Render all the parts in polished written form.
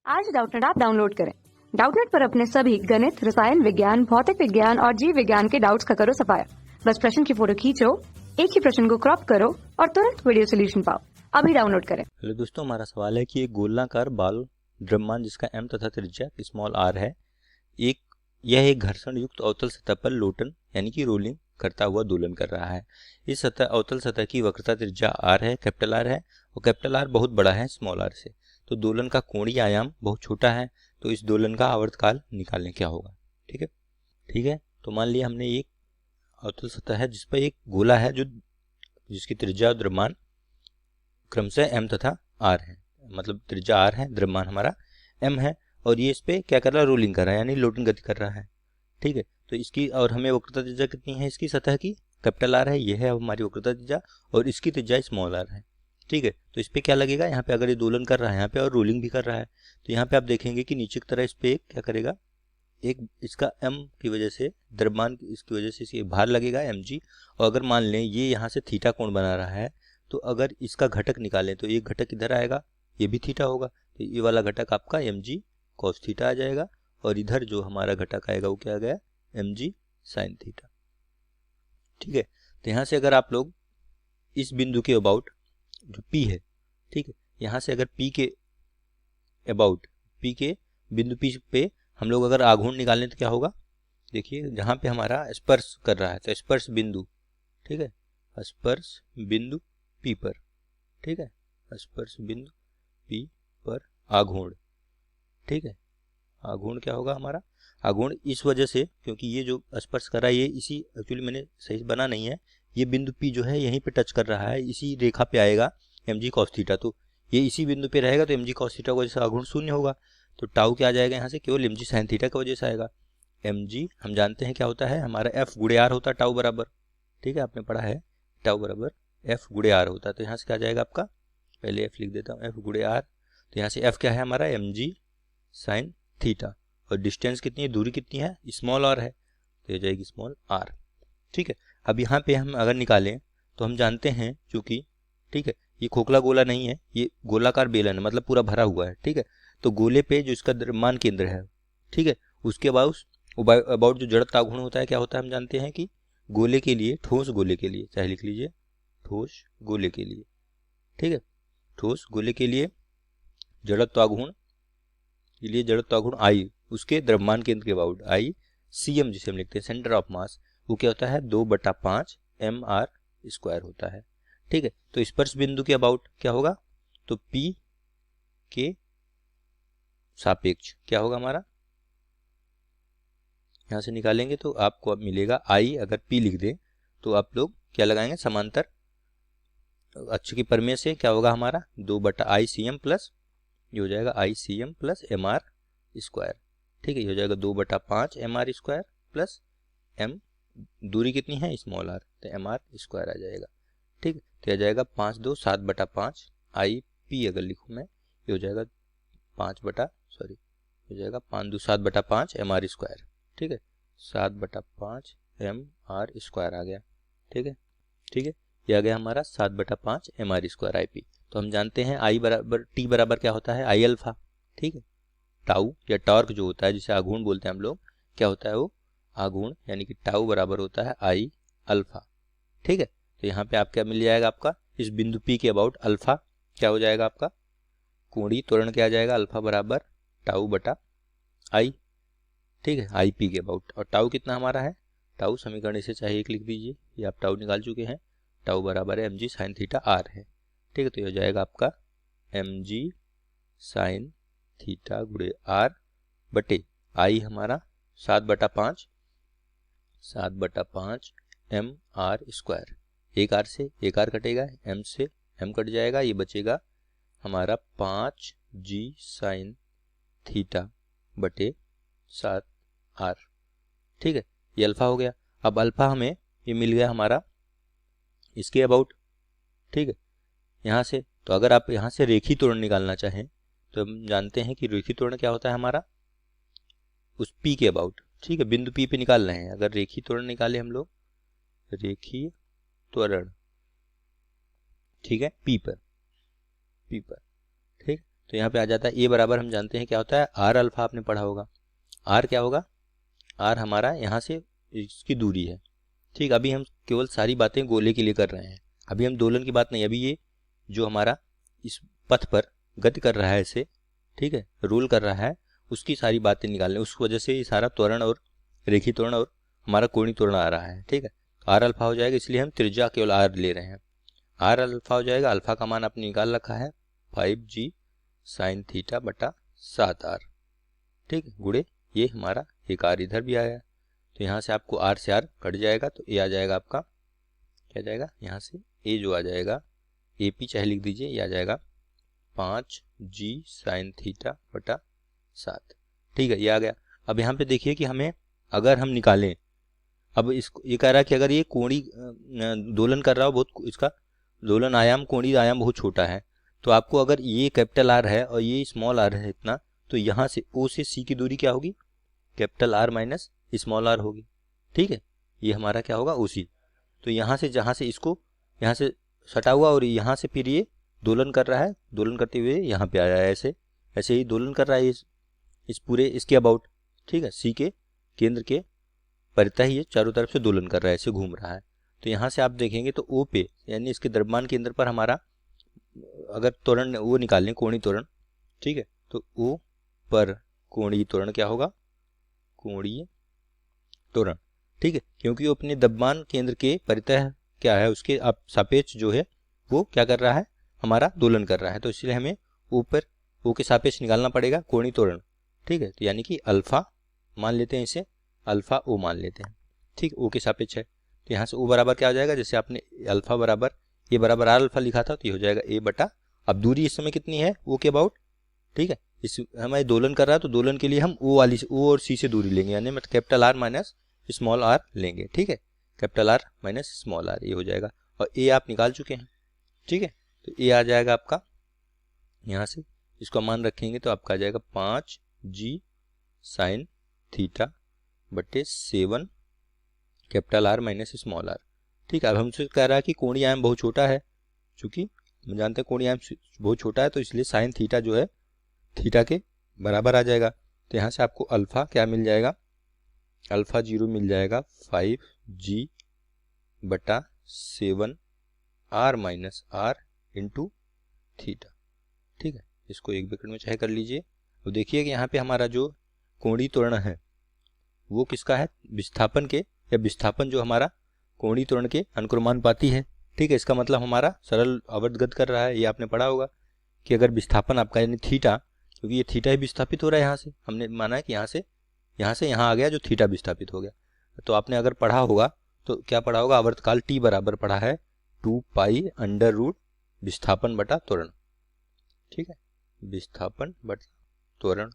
आज Doubtnut app download करें। Doubtnut पर अपने सभी गणित, रसायन विज्ञान, भौतिक विज्ञान और जीव विज्ञान के डाउट्स का करो सफाया। बस प्रश्न की फोटो खींचो, एक ही प्रश्न को क्रॉप करो और तुरंत वीडियो सोल्यूशन पाओ। अभी डाउनलोड करें। हेलो दोस्तों, हमारा सवाल है कि एक गोलाकार बाल द्रव्यमान जिसका m तथा त्रिज्या स्मॉल r है, यह एक घर्षण युक्त अवतल सतह पर लोटन यानी कि रोलिंग करता हुआ दोलन कर रहा है। इस सतह अवतल सतह की वक्रता त्रिज्या r है, कैपिटल R है, और कैपिटल R बहुत बड़ा है स्मॉल r से। तो दोलन का कोणीय आयाम बहुत छोटा है, तो इस दोलन का आवर्तकाल निकालने क्या होगा। ठीक है। तो मान लिया हमने एक अवतल सतह है जिस पर एक गोला है जिसकी त्रिज्या और द्रव्यमान क्रमशः m तथा r है, मतलब त्रिज्या r है, द्रव्यमान हमारा m है, और ये इस पे क्या कर रहा है, रोलिंग कर रहा है यानी लोटिंग गति कर रहा है। ठीक है। तो इसकी और हमें वक्रता त्रिज्या कितनी है, इसकी सतह की कैपिटल R है, ये है हमारी वक्रता त्रिज्या, और इसकी त्रिज्या स्मॉल r है। ठीक है। तो इस पे क्या लगेगा, यहाँ पे अगर ये दोलन कर रहा है यहाँ पे और रोलिंग भी कर रहा है, तो यहाँ पे आप देखेंगे कि नीचे की तरह इस पे क्या करेगा, एक इसका m की वजह से द्रव्यमान इसकी वजह से इसके भार लगेगा mg। और अगर मान लें ये यहाँ से थीटा कोण बना रहा है, तो अगर इसका घटक निकालें तो एक घटक इधर आएगा, ये भी थीटा होगा, तो ये वाला घटक आपका mg cos थीटा आ जाएगा, और इधर जो हमारा घटक आएगा वो क्या आ गया, mg sin थीटा। ठीक है। तो यहाँ से अगर आप लोग इस बिंदु के अबाउट जो p है, ठीक है, यहाँ से अगर p के अबाउट p के बिंदु p पे हम लोग अगर आघूर्ण निकालें तो क्या होगा, देखिए जहाँ पे हमारा स्पर्श कर रहा है तो स्पर्श बिंदु, ठीक है, स्पर्श बिंदु P पर, ठीक है, स्पर्श बिंदु P पर आघूर्ण। ठीक है। आघूर्ण क्या होगा हमारा, आघूर्ण इस वजह से क्योंकि ये जो स्पर्श कर रहा है ये इसी, एक्चुअली मैंने सही बना नहीं है, ये बिंदु P जो है यहीं पे टच कर रहा है, इसी रेखा पे आएगा mg cos थीटा, तो ये इसी बिंदु पे रहेगा, तो mg cos थीटा की वजह से आघूर्ण शून्य होगा, तो टाउ क्या आ जाएगा यहाँ से, केवल mg sin थीटा की वजह से आएगा। mg हम जानते हैं क्या होता है, हमारा f गुणे r होता है टाउ बराबर, ठीक है, आपने पढ़ा है टाउ बराबर f गुणे r होता है। तो यहाँ से क्या जाएगा आपका, पहले f लिख देता हूँ, f गुणे r, तो यहाँ से f क्या है हमारा mg sin थीटा, और डिस्टेंस कितनी है, दूरी कितनी है, स्मॉल r है, तो ये जाएगी स्मॉल r। ठीक है। अब यहाँ पे हम अगर निकालें तो हम जानते हैं चूंकि, ठीक है, ये खोखला गोला नहीं है, ये गोलाकार बेलन है, मतलब पूरा भरा हुआ है। ठीक है। तो गोले पे जो इसका द्रव्यमान केंद्र है, ठीक है, उसके अबाउट जो जड़त्व आघूर्ण होता है क्या होता है, हम जानते हैं कि गोले के लिए, ठोस गोले के लिए, चाहे लिख लीजिए ठोस गोले के लिए, ठीक है, ठोस गोले के लिए जड़त्व आघूर्ण के लिए जड़त्व आघूर्ण आई, उसके द्रव्यमान केंद्र के अबाउट आई cm जिसे हम लिखते हैं सेंटर ऑफ मास, वो क्या होता है 2/5 mr स्क्वायर होता है। ठीक है। तो स्पर्श बिंदु के अबाउट क्या होगा, तो p के सापेक्ष क्या होगा हमारा, यहाँ से निकालेंगे तो आपको अब मिलेगा I, अगर P लिख दें तो आप लोग क्या लगाएंगे, समांतर अक्ष के प्रमेय से क्या होगा हमारा 2/ICM प्लस, ये हो जाएगा ICM प्लस MR स्क्वायर। ठीक है, ये हो जाएगा 2/5 MR स्क्वायर प्लस M, दूरी कितनी है स्मॉल r, तो MR स्क्वायर आ जाएगा। ठीक है। तो आ जाएगा 5 2 7/5 IP, अगर लिखूँ मैं ये हो जाएगा 5 2 7/5 MR स्क्वायर। ठीक है, 7/5 MR स्क्वायर आ गया। ठीक है। ठीक है, ये आ गया हमारा 7/5 MR स्क्वायर IP। तो हम जानते हैं I बराबर T बराबर क्या होता है, I अल्फा। ठीक है, टाउ या टॉर्क जो होता है जिसे आघूर्ण बोलते हैं हम लोग, क्या होता है वो आघूर्ण, यानी कि टाउ बराबर होता है I अल्फा। ठीक है। तो यहाँ पे आप क्या मिल जाएगा, आपका इस बिंदु P के अबाउट अल्फा क्या हो जाएगा, आपका कोणीय त्वरण क्या आ जाएगा, अल्फा बराबर टाउ बटा I। ठीक है, आई पी के अबाउट, और टाउ कितना हमारा है, टाउ समीकरण इसे चाहे एक लिख दीजिए, ये आप टाउ निकाल चुके हैं, टाउ बराबर है mg sin थीटा r है। ठीक है। तो ये हो जाएगा आपका mg sin थीटा गुणे r बटे आई हमारा 7/5 MR स्क्वायर, एक r से एक r कटेगा, m से m कट जाएगा, ये बचेगा हमारा 5g sin थीटा बटे 7r। ठीक है, ये अल्फा हो गया। अब अल्फा हमें ये मिल गया हमारा इसके अबाउट। ठीक है, यहाँ से, तो अगर आप यहाँ से रेखीय त्वरण निकालना चाहें तो हम जानते हैं कि रेखीय त्वरण क्या होता है हमारा, उस P के अबाउट। ठीक है, बिंदु P पे निकाल रहे हैं, अगर रेखीय त्वरण निकाले हम लोग, रेखीय त्वरण, ठीक है, P पर, ठीक, तो यहाँ पे आ जाता है ए बराबर, हम जानते हैं क्या होता है, आर अल्फा आपने पढ़ा होगा। आर क्या होगा, आर हमारा यहाँ से इसकी दूरी है। ठीक, अभी हम केवल सारी बातें गोले के लिए कर रहे हैं, अभी हम दोलन की बात नहीं, अभी ये जो हमारा इस पथ पर गति कर रहा है इसे, ठीक है, रोल कर रहा है, उसकी सारी बातें निकालने, उस वजह से ये सारा त्वरण और रेखीय त्वरण और हमारा कोणीय त्वरण आ रहा है। ठीक है, आर अल्फा हो जाएगा, इसलिए हम त्रिज्या केवल आर ले रहे हैं। आर अल्फा हो जाएगा, अल्फा का मान आपने निकाल रखा है 5g साइन थीटा बटा 7r। ठीक है, गुड़े ये हमारा एक आर इधर भी आया, तो यहाँ से आपको आर से आर कट जाएगा, तो ए आ जाएगा आपका, क्या जाएगा यहाँ से ए जो आ जाएगा, ए पी चाहे लिख दीजिए, ये आ जाएगा 5g साइन थीटा बटा 7। ठीक है, ये आ गया। अब यहाँ पे देखिए कि हमें अगर हम निकालें, अब इसको ये कह रहा है कि अगर ये कोणीय दोलन कर रहा हो, बहुत इसका दोलन आयाम कोणीय आयाम बहुत छोटा है, तो आपको अगर ये कैपिटल आर है और ये स्मॉल आर है इतना, तो यहाँ से ओ से सी की दूरी क्या होगी, capital R minus small r होगी। ठीक है, ये हमारा क्या होगा ओ सी। तो यहाँ से जहाँ से इसको यहाँ से सटा हुआ और यहाँ से फिर ये दोलन कर रहा है, दोलन करते हुए यहाँ पे आया है, ऐसे ऐसे ही दोलन कर रहा है इस पूरे इसके अबाउट। ठीक है, सी के केंद्र के परितः ही ये चारों तरफ से दोलन कर रहा है, ऐसे घूम रहा है। तो यहाँ से आप देखेंगे तो ओ पे यानी इसके द्रव्यमान केंद्र पर हमारा अगर त्वरण वो निकालें कोणीय त्वरण, ठीक है, तो ओ पर कोणीय त्वरण क्या होगा, कोणीय त्वरण। ठीक है, क्योंकि वो अपने द्रव्यमान केंद्र के परितः क्या है, उसके आप सापेक्ष जो है वो क्या कर रहा है, हमारा दोलन कर रहा है, तो इसलिए हमें ऊपर ओ के सापेक्ष निकालना पड़ेगा कोणीय त्वरण। ठीक है, तो यानी कि अल्फा मान लेते हैं, इसे अल्फा ओ मान लेते हैं। ठीक, ओ के सापेक्ष है, तो यहाँ से ओ बराबर क्या हो जाएगा, जैसे आपने अल्फा बराबर ए बराबर आर अल्फा लिखा था, तो ये हो जाएगा ए बटा, अब दूरी इस समय कितनी है ओ के अबाउट। ठीक है, इस हमारे दोलन कर रहा है, तो दोलन के लिए हम ओ वाली ओ और सी से दूरी लेंगे, यानी मतलब capital R minus small r लेंगे। ठीक है, capital R minus small r, ये हो जाएगा, और ए आप निकाल चुके हैं। ठीक है, तो ए आ जाएगा आपका, यहाँ से इसको मान रखेंगे तो आपका आ जाएगा 5g साइन थीटा बटे 7 capital R minus small r. ठीक है, अब हमसे कह रहा है कि कोणीय आयाम बहुत छोटा है, चूंकि हम जानते हैं कोणीय आयाम बहुत छोटा है, तो इसलिए साइन थीटा जो है थीटा के बराबर आ जाएगा। तो यहाँ से आपको अल्फा क्या मिल जाएगा, अल्फा 0 मिल जाएगा 5g बटा 7r minus are into theta. ठीक है, इसको एक ब्रैकेट में चाहे कर लीजिए। तो देखिए कि यहाँ पे हमारा जो कोणीय त्वरण है वो किसका है, विस्थापन के, या विस्थापन जो हमारा कोणीय त्वरण के अनुक्रमानुपाती है। ठीक है, इसका मतलब हमारा सरल आवर्तगत कर रहा है, ये आपने पढ़ा होगा कि अगर विस्थापन आपका यानी थीटा, क्योंकि ये थीटा ही विस्थापित हो रहा है, यहाँ से हमने माना है कि यहाँ से यहाँ आ गया जो थीटा विस्थापित हो गया, तो आपने अगर पढ़ा होगा तो क्या पढ़ा होगा, आवर्तकाल टी बराबर पढ़ा है 2 पाई अंडर रूट विस्थापन बटा त्वरण। ठीक है, विस्थापन बटा त्वरण।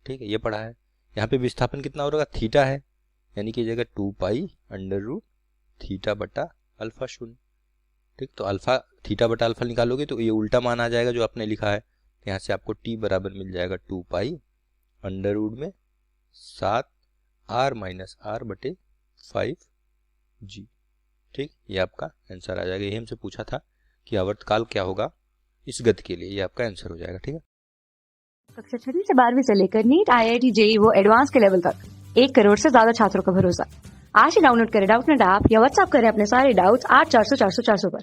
ठीक है, ये पढ़ा है। यहाँ पे विस्थापन कितना हो रहा, थीटा है, यानी कि जगह 2 पाई अंडर रूट थीटा बटा अल्फा शून्य। ठीक, तो अल्फा थीटा बटा अल्फा निकालोगे तो ये उल्टा मान आ जाएगा जो आपने लिखा है। यहाँ से आपको टी बराबर मिल जाएगा 2 पाई अंडर रूट में 7 आर माइनस आर बटे 5g। ठीक, ये आपका आंसर आ जाएगा। ये हमसे पूछा था कि आवर्तकाल क्या होगा इस गति के लिए, ये आपका आंसर हो जाएगा। ठीक है, कक्षा 6 से 12वीं से लेकर नीट, IIT, JEE वो एडवांस के लेवल तक 1 करोड़ से ज्यादा छात्रों का भरोसा। आज ही डाउनलोड करें डाउटनेट ऐप या व्हाट्सएप करें अपने सारे डाउट्स 8400 400 400 पर।